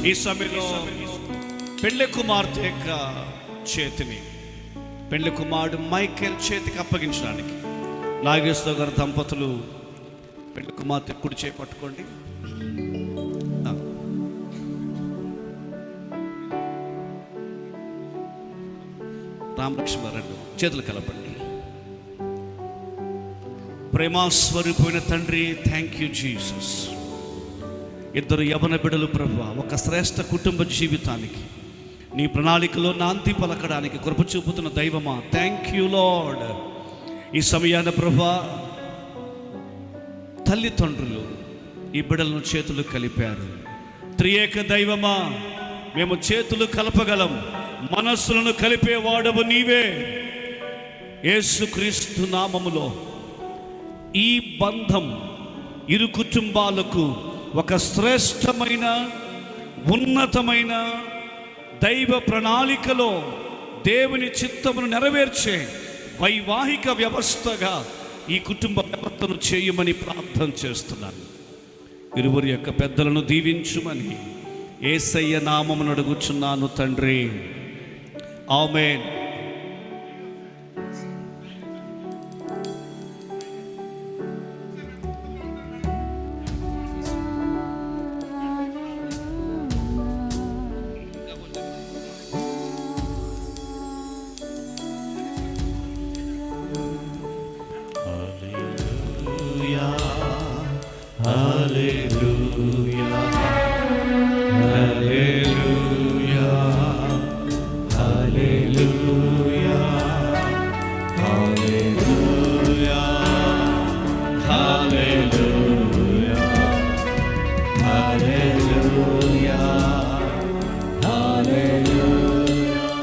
ఈ సమయంలో పెళ్లి కుమార్తె యొక్క చేతిని పెళ్లి కుమారుడు మైకేల్ చేతికి అప్పగించడానికి నాగేశ్వర గారు దంపతులు పెళ్లి కుమార్తె కుడి చేయి పట్టుకోండి. రామలక్ష్మణ రెండు చేతులు కలపండి. ప్రేమాస్వరూపమైన తండ్రి, థ్యాంక్ యూ జీసస్. ఇద్దరు యవన బిడ్డలు ప్రభువా, ఒక శ్రేష్ఠ కుటుంబ జీవితానికి నీ ప్రణాళికలో నాంది పలకడానికి కృప చూపుతున్న దైవమా, థ్యాంక్ యూ లార్డ్. ఈ సమయాన ప్రభువా, తల్లిదండ్రులు ఈ బిడ్డలను చేతులు కలిపారు. త్రియేక దైవమా, మేము చేతులు కలపగలం, మనస్సులను కలిపేవాడవు నీవే. యేసుక్రీస్తు నామములో ఈ బంధం ఇరు కుటుంబాలకు ఒక శ్రేష్టమైన ఉన్నతమైన దైవ ప్రణాళికలో దేవుని చిత్తమును నెరవేర్చే వైవాహిక వ్యవస్థగా ఈ కుటుంబ వ్యవస్థను చేయమని ప్రార్థన చేస్తున్నాను. ఇరువురి యొక్క పెద్దలను దీవించుమని యేసయ్య నామమును అడుగుచున్నాను తండ్రి, ఆమేన్.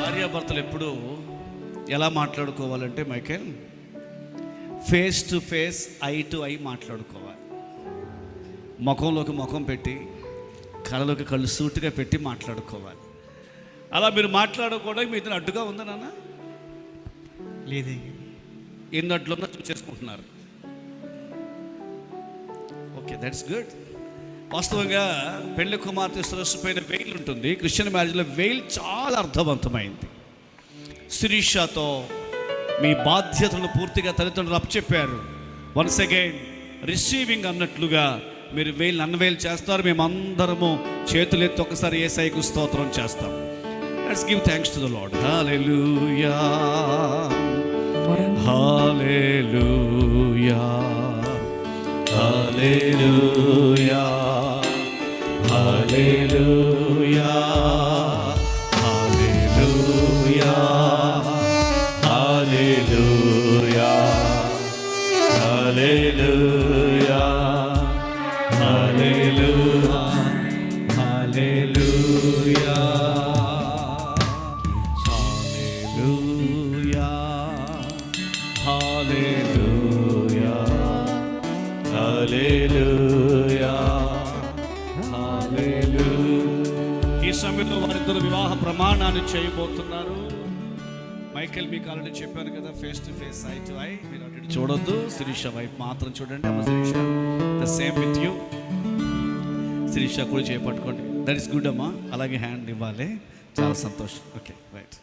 భార్యాభర్తలు ఎప్పుడు ఎలా మాట్లాడుకోవాలంటే Michael, face to face, eye to I మాట్లాడుకోవాలి. ముఖంలోకి ముఖం పెట్టి కళ్ళలోకి కళ్ళు సూటిగా పెట్టి మాట్లాడుకోవాలి. అలా మీరు మాట్లాడుకోవడం మీ ఇద్దరు అడ్డుగా ఉందా నాన్న? లేదు, ఎన్నట్లున్నా చూసేసుకుంటున్నారు. Okay, that's good. వాస్తవంగా పెళ్లి కుమార్తె సరస్సు పైన వెయిల్ ఉంటుంది. క్రిస్టియన్ మ్యారేజ్లో వెయిల్ చాలా అర్థవంతమైంది. శిరీషతో మీ బాధ్యతలను పూర్తిగా తల్లిదండ్రులు అప్పచెప్పారు. వన్స్ అగైన్ రిసీవింగ్ అన్నట్లుగా మీరు వెయిల్ అన్వెయిల్ చేస్తారు. మేమందరము చేతులెత్తి ఒకసారి యేసయ్యకు స్తోత్రం చేస్తాం. Let's give thanks to the Lord. Hallelujah, hallelujah, hallelujah, hallelujah, hallelujah, hallelujah, hallelujah, hallelujah, hallelujah, hallelujah, hallelujah, hallelujah. ఈ సమయంలో వారిద్దరు వివాహ ప్రమాణాన్ని చేయబోతున్నారు. మైకేల్ మీకు ఆల్రెడీ చెప్పాను కదా, face to face, eye to eye. మీరు అటు చూడొద్దు, శిరీష వైపు మాత్రం చూడండి. అమ్మ Sirisha, the same with you. Sirisha కూడా చేపట్టుకోండి. దట్ ఈస్ గుడ్ అమ్మా. అలాగే హ్యాండ్ ఇవ్వాలి. చాలా సంతోషం. Okay, right.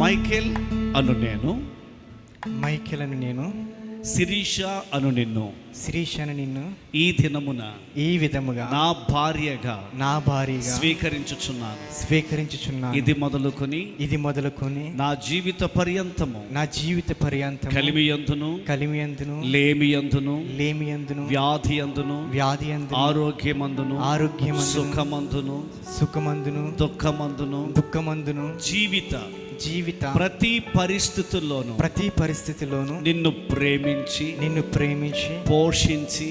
మైకేల్ అను నేను, మైకేల్ అని నేను, శిరీష అను నిన్ను, శిరీష అని నిన్ను ఈ దినమున ఈ విధముగా నా భార్యగా స్వీకరించుచున్నాను. ఇది మొదలుకొని నా జీవిత పర్యంతము కలిమియందును లేమియందును వ్యాధియందును ఆరోగ్యమందును సుఖమందును దుఃఖమందును జీవిత ప్రతి పరిస్థితిలోను నిన్ను ప్రేమించి పోషించి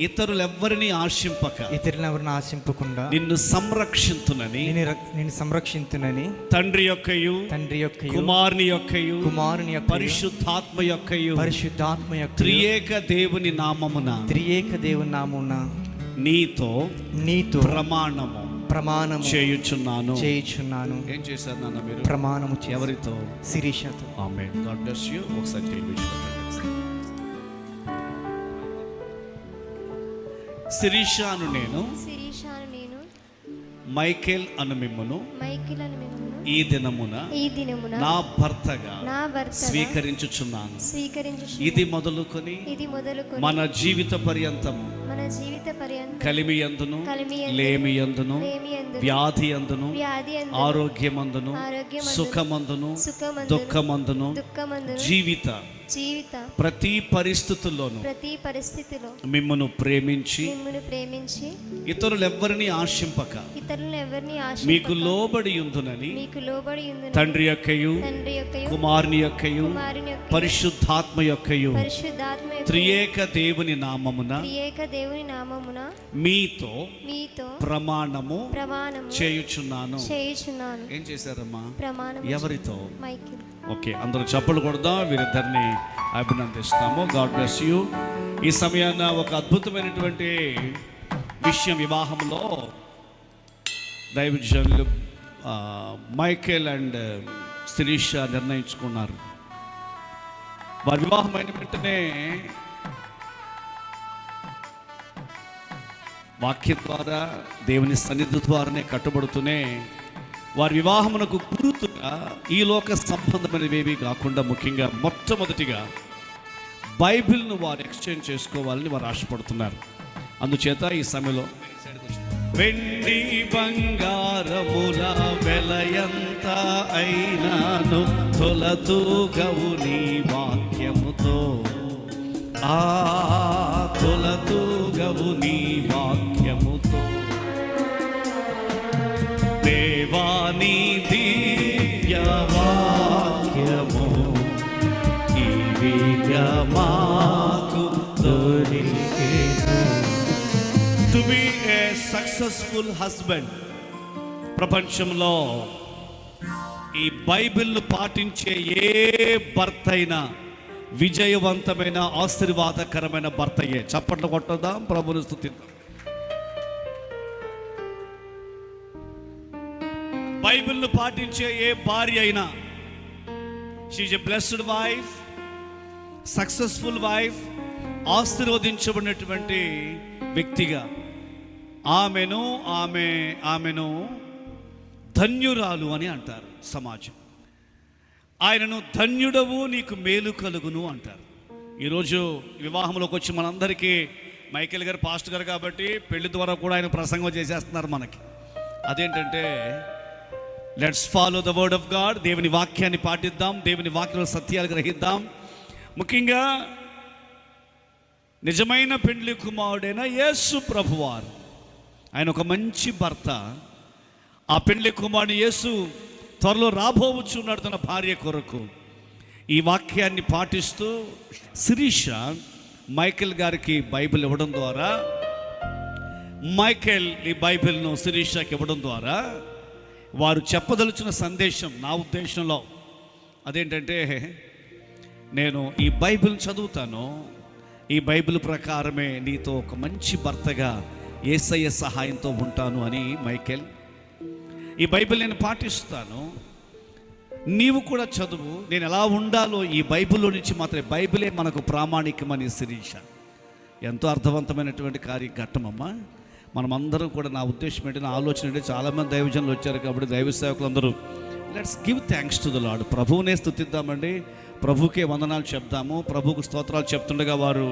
ఇతరులెవ్వరిని ఆశింపకుండా నిన్ను సంరక్షింతునని తండ్రి యొక్కయు కుమారుని యొక్కయు పరిశుద్ధాత్మ యొక్కయు త్రియేక దేవుని నామమున నీతో ప్రమాణము చేయుచున్నాను. ఏం చేశారు నాన్న మీరు? ప్రమాణము ఎవరితో? శిరీషతో. ఆమేన్. God bless you. ఒకసారి చేయించుకోండి. శిరీషాను నేను, మైకేల్ అను మిమ్మును ఈ దినమున నా భర్తగా స్వీకరించుచున్నాను. ఇది మొదలుకొని మన జీవిత పర్యంతము కలిమి యందును లేమి యందును వ్యాధి యందును ఆరోగ్యమందును సుఖమందును దుఃఖమందును జీవిత ప్రతి పరిస్థితుల్లోనూ మిమ్మును ప్రేమించి ఇతరులు ఎవరిని ఆశింపక మీకు లోబడి ఉందునని తండ్రి యొక్కయు కుమారుని యొక్కయు పరిశుద్ధాత్మ యొక్కయు త్రియేక దేవుని నామమున మీతో ప్రమాణము చేయుచున్నాను. ఏం చేశారమ్మా? ఎవరితో? ఓకే, అందరూ చప్పలు కొడదాం. వీరిద్దరిని అభినందిస్తాము. God bless you. ఈ సమయాన ఒక అద్భుతమైనటువంటి విషయం, వివాహంలో దైవజనులు మైకేల్ అండ్ శిరీష నిర్ణయించుకున్నారు. వారి వివాహం అయిన వెంటనే వాక్యం ద్వారా దేవుని సన్నిధి ద్వారానే కట్టుబడుతూనే వారి వివాహమునకు గుర్తుగా ఈ లోక సంబంధమైనవేవి కాకుండా ముఖ్యంగా మొట్టమొదటిగా బైబిల్ను వారు ఎక్స్చేంజ్ చేసుకోవాలని వారు ఆశపడుతున్నారు. అందుచేత ఈ సమయంలో వెండి బంగారముల వెలయంత అయినాను తొలతూగవు నీ వాక్యముతో, ఆ తొలతూగవు నీ వాక్యముతో. దేవాని దివ్య వాక్యము ఇవిగా మాకు దొరికెను. To be a successful husband, ప్రపంచంలో ఈ బైబిల్ను పాటించే ఏ భర్త అయినా విజయవంతమైన ఆశీర్వాదకరమైన భర్తయే. చప్పట్లు కొట్టదాం, ప్రభుని స్తుతిద్దాం. బైబిల్ను పాటించే ఏ భార్య అయినా she is a blessed wife, successful wife, ఆశీర్వదించబడినటువంటి వ్యక్తిగా ఆమెను ధన్యురాలు అని అంటారు సమాజం. ఆయనను ధన్యుడవు, నీకు మేలు కలుగును అంటారు. ఈరోజు వివాహంలోకి వచ్చి మనందరికీ మైకేల్ గారు పాస్టర్ గారు కాబట్టి పెళ్లి ద్వారా కూడా ఆయన ప్రసంగం చేసేస్తున్నారు మనకి. అదేంటంటే let's follow the word of God. దేవుని వాక్యాన్ని పాటిద్దాం, దేవుని వాక్యంలో సత్యాలు గ్రహిద్దాం. ముఖ్యంగా నిజమైన పెండ్లి కుమారుడైన యేసు ప్రభువారు, ఆయన ఒక మంచి భర్త. ఆ పెండ్లి కుమారుడు యేసు త్వరలో రాబోవచ్చున్నాడు తన భార్య కొరకు. ఈ వాక్యాన్ని పాటిస్తూ శిరీష మైకేల్ గారికి బైబిల్ ఇవ్వడం ద్వారా, మైకేల్ ఈ బైబిల్ను శిరీషకి ఇవ్వడం ద్వారా వారు చెప్పదలుచున్న సందేశం నా ఉద్దేశంలో అదేంటంటే, నేను ఈ బైబిల్ చదువుతాను, ఈ బైబిల్ ప్రకారమే నీతో ఒక మంచి భర్తగా యేసయ్య సహాయంతో ఉంటాను అని. మైకేల్, ఈ బైబిల్ నేను పాటిస్తాను, నీవు కూడా చదువు, నేను ఎలా ఉండాలో ఈ బైబిల్లో నుంచి మాత్రమే, బైబిలే మనకు ప్రామాణికమని శిరీష. ఎంతో అర్థవంతమైనటువంటి ఘట్టమమ్మా. మనమందరం కూడా, నా ఉద్దేశం ఏంటి, నా ఆలోచన ఏంటి, చాలామంది దైవజనులు వచ్చారు కాబట్టి దైవ సేవకులందరూ let's give thanks to the Lord. ప్రభువునే స్తుతిద్దామండి, ప్రభువుకే వందనాలు చెప్దాము. ప్రభువుకు స్తోత్రాలు చెప్తుండగా వారు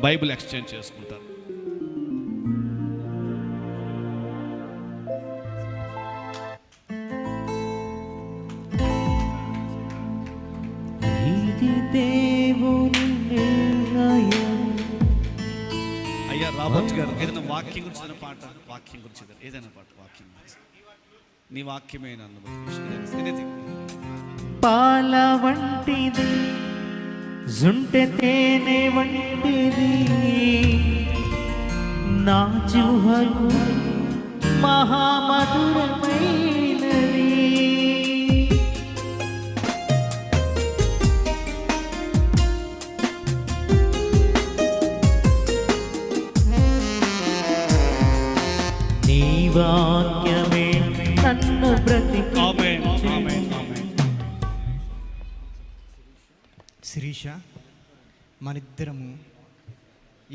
బైబిల్ ఎక్స్చేంజ్ చేసుకుంటారు. అయ్యా రాబర్ట్ గారు, ఏదైనా వాక్యం గురించి ఏదైనా పాట, వాక్యం గురించి ఏదైనా పాట, వాక్యం నీ వాక్యమే నన్ను. పాల వంటిది, జుంటె తేనె వంటిది, నా జుహకు మహామధురమైనది. నీ వాక్యమే నన్ను బ్రతికి ఆమేన్ ఆమేన్ ఆమేన్. శిరీష, మనిద్దరము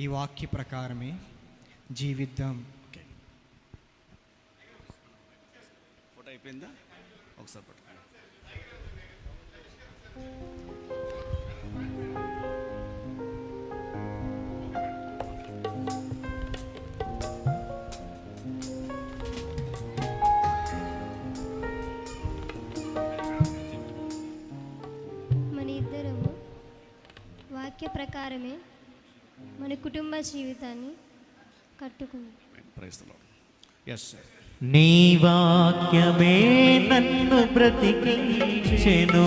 ఈ వాక్య ప్రకారమే జీవిద్దాం. ఫోటో అయిపోయిందా? ఒకసారి పట్టుకోండి. మన ఇద్దరము వాక్య ప్రకారమే మన కుటుంబ జీవితాన్ని కట్టుకుందాం. Praise the Lord. Yes sir. నీ వాక్యమే నన్ను బ్రతికించెను,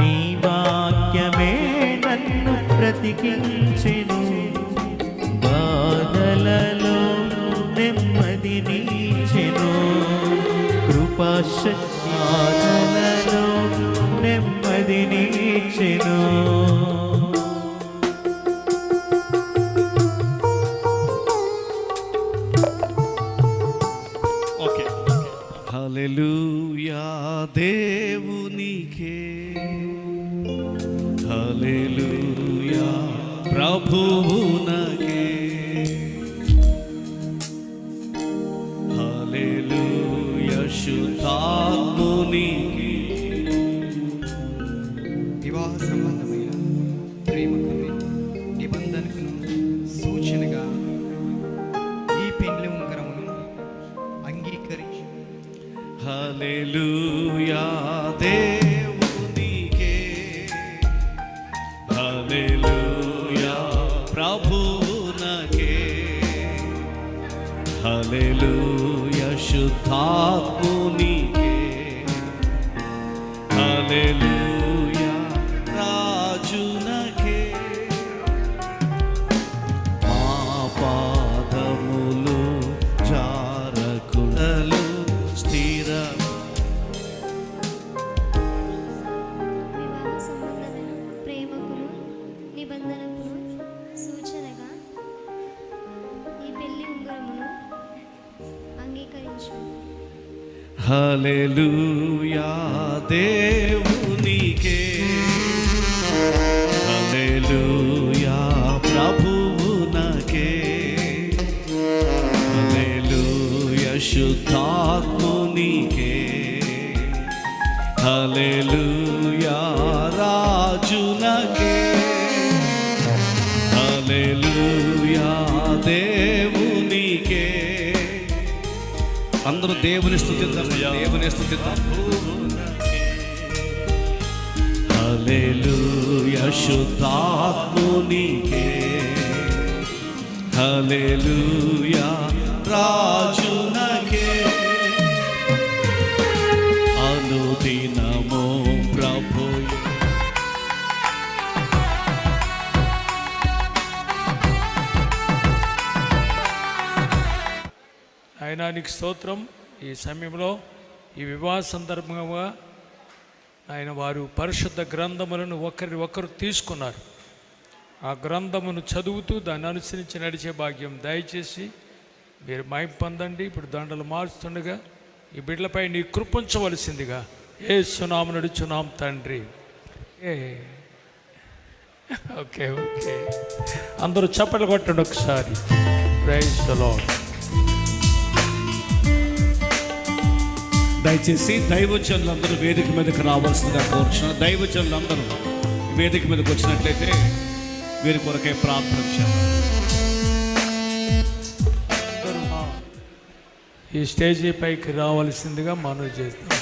నీ వాక్యమే నన్ను బ్రతికించెను. బాధలలో నెమ్మదినిచ్చెను, కృపాశక్తిలో నెమ్మదినిచ్చెను. ఓకే. హల్లెలూయా దేవునికే, హల్లెలూయా ప్రభువునకే, హల్లెలూయా శుద్ధాత్మునికి. వివాహ సంబంధమైన ప్రేమకు నిబంధనకును సూచనగా ఈ పెండ్లి ఉంగరమును అంగీకరించి హల్లెలూయా దేవునికే, హల్లెలూయా ప్రభువునకే, హల్లెలూయా శుద్ధాత్మునికే, హల్లెలూయా రాజునకే. మా పాదములు జారకుడలు స్థిర. వివాహ సంబంధమైన ప్రేమకును నిబంధనకును సూచనగా ఈ పెళ్లి ఉంగరమును అంగీకరించు. హల్లెలూయా దేవునికే, హల్లెలూయా ప్రభువునకే, హల్లెలూయా శుద్ధాత్మునికే, హల్లెలూయా రాజునకే, హల్లెలూయా దేవునికే. అందరూ దేవుని స్తుతిద్దాం, దేవుని స్తుతిద్దాం. హల్లెలూయా శుద్ధాత్మునికే, హల్లెలూయా రాజునకే, అనుదినము ప్రభు. ఆయనానికి స్తోత్రం. ఈ సమయంలో ఈ వివాహ సందర్భంగా ఆయన వారు పరిశుద్ధ గ్రంథములను ఒకరు తీసుకున్నారు. ఆ గ్రంథమును చదువుతూ దాన్ని అనుసరించి నడిచే భాగ్యం దయచేసి మీరు మహిమ పొందండి. ఇప్పుడు దండలు మార్చుతుండగా ఈ బిడ్డలపై నీ కృపించవలసిందిగా యేసునామమున నడుచున్నాం తండ్రి. ఓకే ఓకే, అందరూ చప్పట్లు కొట్టండి ఒకసారి. Praise the lord. దయచేసి దైవజనులందరూ వేదిక మీదకి రావాల్సిందిగా కోరుచున్నాను. దైవజనులందరూ వేదిక మీదకి వచ్చినట్లయితే వీరి కొరకై ప్రార్థన చేయాలి. ఈ స్టేజీ పైకి రావాల్సిందిగా మనవి చేస్తాం.